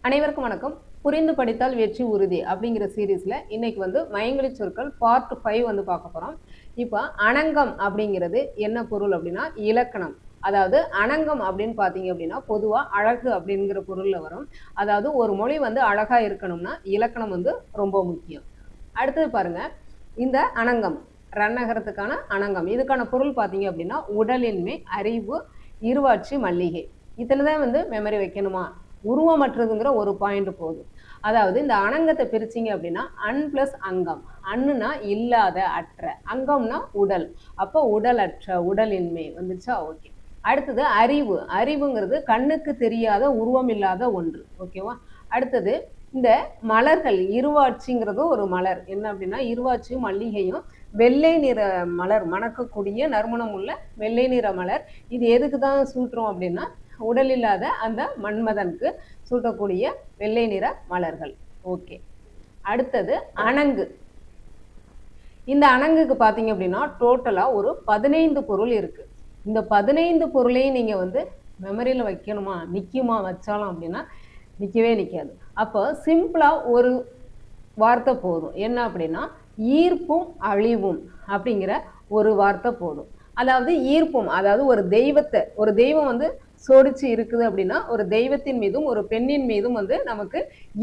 அனைவருக்கும் வணக்கம். புரிந்து படித்தால் வெற்றி உறுதி அப்படிங்கிற சீரீஸ்ல இன்னைக்கு வந்து மயங்கொலி சொற்கள் பார்ட் 5 வந்து பார்க்க போறோம். இப்போ அணங்கம் அப்படிங்கிறது என்ன பொருள் அப்படின்னா இலக்கணம். அதாவது அணங்கம் அப்படின்னு பார்த்தீங்க அப்படின்னா பொதுவா அழகு அப்படிங்கிற பொருள்ல வரும். அதாவது ஒரு மொழி வந்து அழகா இருக்கணும்னா இலக்கணம் வந்து ரொம்ப முக்கியம். அடுத்தது பாருங்க, இந்த அணங்கம் ரன்னகரத்துக்கான அணங்கம் இதுக்கான பொருள் பார்த்தீங்க அப்படின்னா உடலின்மை, அறிவு, இருவாட்சி, மல்லிகை. இத்தனை தான் வந்து மெமரி வைக்கணுமா? உருவமற்றதுங்கிற ஒரு பாயிண்ட் போதும். அதாவது இந்த அணங்கத்தை பிரிச்சிங்க அப்படின்னா அன் பிளஸ் அங்கம். அண்ணுனா இல்லாத, அற்ற, அங்கம்னா உடல். அப்போ உடலற்ற, உடலின்மை வந்துச்சா? ஓகே. அடுத்தது அறிவு. அறிவுங்கிறது கண்ணுக்கு தெரியாத, உருவம் இல்லாத ஒன்று. ஓகேவா? அடுத்தது இந்த மலர்கள், இருவாட்சிங்கிறது ஒரு மலர். என்ன அப்படின்னா இருவாட்சியும் மல்லிகையும் வெள்ளை நிற மலர், மணக்கக்கூடிய நறுமணம் உள்ள வெள்ளை நிற மலர். இது எதுக்கு தான் சூட்டுறோம் அப்படின்னா உடல் இல்லாத அந்த மன்மதனுக்கு சூட்டக்கூடிய வெள்ளை நிற மலர்கள். ஓகே. அடுத்தது அணங்கு. இந்த அணங்குக்கு பார்த்தீங்க அப்படின்னா டோட்டலா ஒரு 15 பொருள் இருக்கு. இந்த 15 பொருளையும் நீங்க வந்து மெமரியில வைக்கணுமா, நிக்குமா வச்சாலும் அப்படின்னா நிக்கவே நிக்காது. அப்போ சிம்பிளா ஒரு வார்த்தை போதும். என்ன அப்படின்னா ஈர்ப்பும் அழிவும் அப்படிங்கிற ஒரு வார்த்தை போதும். அதாவது ஈர்ப்பும், அதாவது ஒரு தெய்வத்தை, ஒரு தெய்வம் வந்து சோடிச்சு இருக்குது அப்படின்னா ஒரு தெய்வத்தின் மீதும் ஒரு பெண்ணின் மீதும் வந்து நமக்கு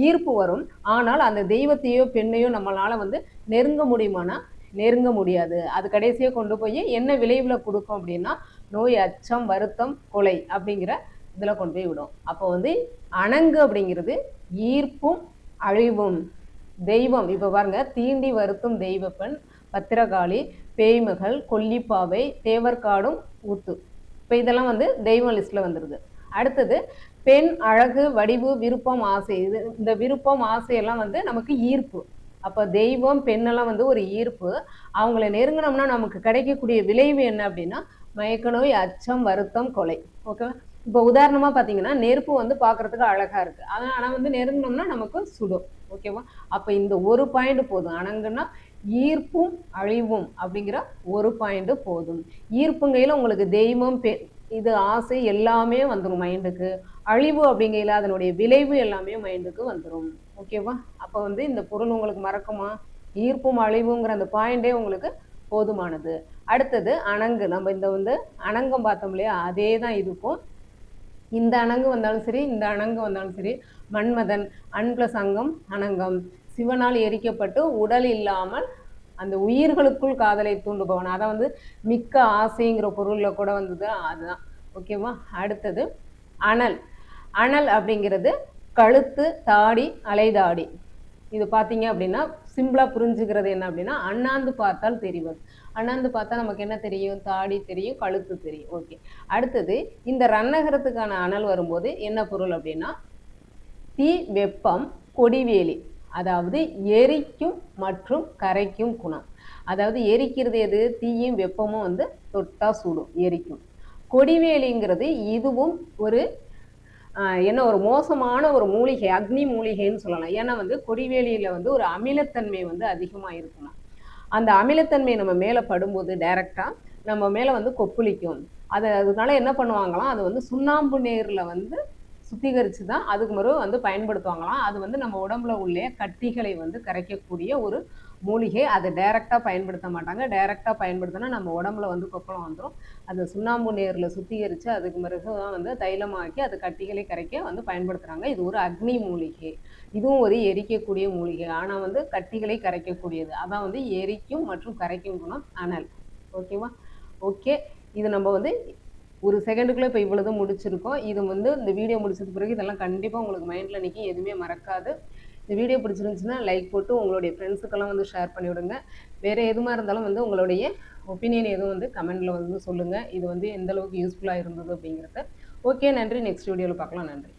ஈர்ப்பு வரும். ஆனால் அந்த தெய்வத்தையோ பெண்ணையோ நம்மளால வந்து நெருங்க முடியுமானா நெருங்க முடியாது. அது கடைசியை கொண்டு போய் என்ன விளைவுல கொடுக்கும் அப்படின்னா நோய், அச்சம், வருத்தம், கொலை அப்படிங்கிற இதுல கொண்டு போய் விடும். அப்போ வந்து அணங்கு அப்படிங்கிறது ஈர்ப்பும் அழிவும். தெய்வம் இப்ப பாருங்க, தீண்டி வருத்தும் தெய்வ பெண், பத்திரகாளி, பேய்மகள், கொல்லிப்பாவை, தேவர்காடும் ஊத்து. இப்போ இதெல்லாம் வந்து தெய்வம் லிஸ்ட்ல வந்துடுது. அடுத்தது பெண், அழகு, வடிவு, விருப்பம், ஆசை. இது இந்த விருப்பம், ஆசையெல்லாம் வந்து நமக்கு ஈர்ப்பு. அப்போ தெய்வம், பெண்ணெல்லாம் வந்து ஒரு ஈர்ப்பு. அவங்கள நெருங்கினோம்னா நமக்கு கிடைக்கக்கூடிய விளைவு என்ன அப்படின்னா மயக்க நோய், அச்சம், வருத்தம், கொலை. ஓகேவா? இப்போ உதாரணமா பார்த்தீங்கன்னா நெருப்பு வந்து பார்க்கறதுக்கு அழகா இருக்கு, ஆனால் வந்து நெருங்கினோம்னா நமக்கு சுடும். ஓகேவா? அப்போ இந்த ஒரு பாயிண்ட் போதும். அணங்குன்னா ஈர்ப்பும் அழிவும் அப்படிங்கிற ஒரு பாயிண்ட் போதும். ஈர்ப்புங்கையில் உங்களுக்கு தெய்வம், இது ஆசை எல்லாமே வந்துடும் மைண்டுக்கு. அழிவு அப்படிங்கையில் அதனுடைய விளைவு எல்லாமே மைண்டுக்கு வந்துடும். ஓகேவா? அப்போ வந்து இந்த பொருள் உங்களுக்கு மறக்குமா? ஈர்ப்பும் அழிவுங்கிற அந்த பாயிண்டே உங்களுக்கு போதுமானது. அடுத்தது அணங்கு. நம்ம இந்த வந்து அணங்கம் பார்த்தோம் இல்லையா, அதே தான் இதுக்கும். இந்த அணங்கு வந்தாலும் சரி, இந்த அணங்கு வந்தாலும் சரி, மன்மதன், அன் பிளஸ் அங்கம் அணங்கம். சிவனால் எரிக்கப்பட்டு உடல் இல்லாமல் அந்த உயிர்களுக்குள் காதலை தூண்டுபவன். அதை வந்து மிக்க ஆசைங்கிற பொருள்ல கூட வந்தது, அதுதான். ஓகேவா? அடுத்தது அனல். அனல் அப்படிங்கிறது கழுத்து, தாடி, அலைதாடி. இது பார்த்தீங்க அப்படின்னா சிம்பிளா புரிஞ்சுக்கிறது என்ன அப்படின்னா அண்ணாந்து பார்த்தால் தெரிவது. அண்ணாந்து பார்த்தா நமக்கு என்ன தெரியும்? தாடி தெரியும், கழுத்து தெரியும். ஓகே. அடுத்தது இந்த ரன்னகரத்துக்கான அனல் வரும்போது என்ன பொருள் அப்படின்னா தீ, வெப்பம், கொடிவேலி. அதாவது எரிக்கும் மற்றும் கரைக்கும் குணம். அதாவது எரிக்கிறது எது? தீயும் வெப்பமும் வந்து தொட்டா சூடும், எரிக்கும். கொடிவேலிங்கிறது இதுவும் ஒரு என்ன, ஒரு மோசமான ஒரு மூலிகை, அக்னி மூலிகைன்னு சொல்லலாம். ஏன்னா வந்து கொடிவேலியில வந்து ஒரு அமிலத்தன்மை வந்து அதிகமாக இருக்கணும். அந்த அமிலத்தன்மை நம்ம மேலே படும்போது டைரக்டா நம்ம மேலே வந்து கொப்புளிக்கும். அதனால என்ன பண்ணுவாங்களாம், அது வந்து சுண்ணாம்பு நீரில் வந்து சுத்திகரித்து தான் அதுக்கு மறு வந்து பயன்படுத்துவாங்களாம். அது வந்து நம்ம உடம்புல உள்ள கட்டிகளை வந்து கரைக்கக்கூடிய ஒரு மூலிகை. அதை டைரெக்டாக பயன்படுத்த மாட்டாங்க. டைரெக்டாக பயன்படுத்தினா நம்ம உடம்புல வந்து கொப்பளம் வந்துடும். அது சுண்ணாம்பு நீரில் சுத்திகரித்து அதுக்கு பிறகு தான் வந்து தைலமாக்கி அது கட்டிகளை கரைக்க வந்து பயன்படுத்துகிறாங்க. இது ஒரு அக்னி மூலிகை. இதுவும் ஒரு எரிக்கக்கூடிய மூலிகை, ஆனால் வந்து கட்டிகளை கரைக்கக்கூடியது. அதான் வந்து எரிக்கும் மற்றும் கரைக்கும் குணம் அனல். ஓகேவா? ஓகே. இது நம்ம வந்து ஒரு செகண்டுக்குள்ளே இப்போ இவ்வளவு முடிச்சிருக்கோம். இது வந்து இந்த வீடியோ முடிச்சதுக்கு பிறகு இதெல்லாம் கண்டிப்பாக உங்களுக்கு மைண்டில் நிற்கும், எதுவுமே மறக்காது. இந்த வீடியோ பிடிச்சிருந்துச்சுன்னா லைக் போட்டு உங்களுடைய ஃப்ரெண்ட்ஸுக்கெல்லாம் வந்து ஷேர் பண்ணிவிடுங்க. வேறு எதுவாக இருந்தாலும் வந்து உங்களுடைய ஒப்பீனியன் எதுவும் வந்து கமெண்டில் வந்து சொல்லுங்கள். இது வந்து எந்த அளவுக்கு யூஸ்ஃபுல்லாக இருந்தது அப்படிங்கிறத. ஓகே, நன்றி. நெக்ஸ்ட் வீடியோவில் பார்க்கலாம். நன்றி.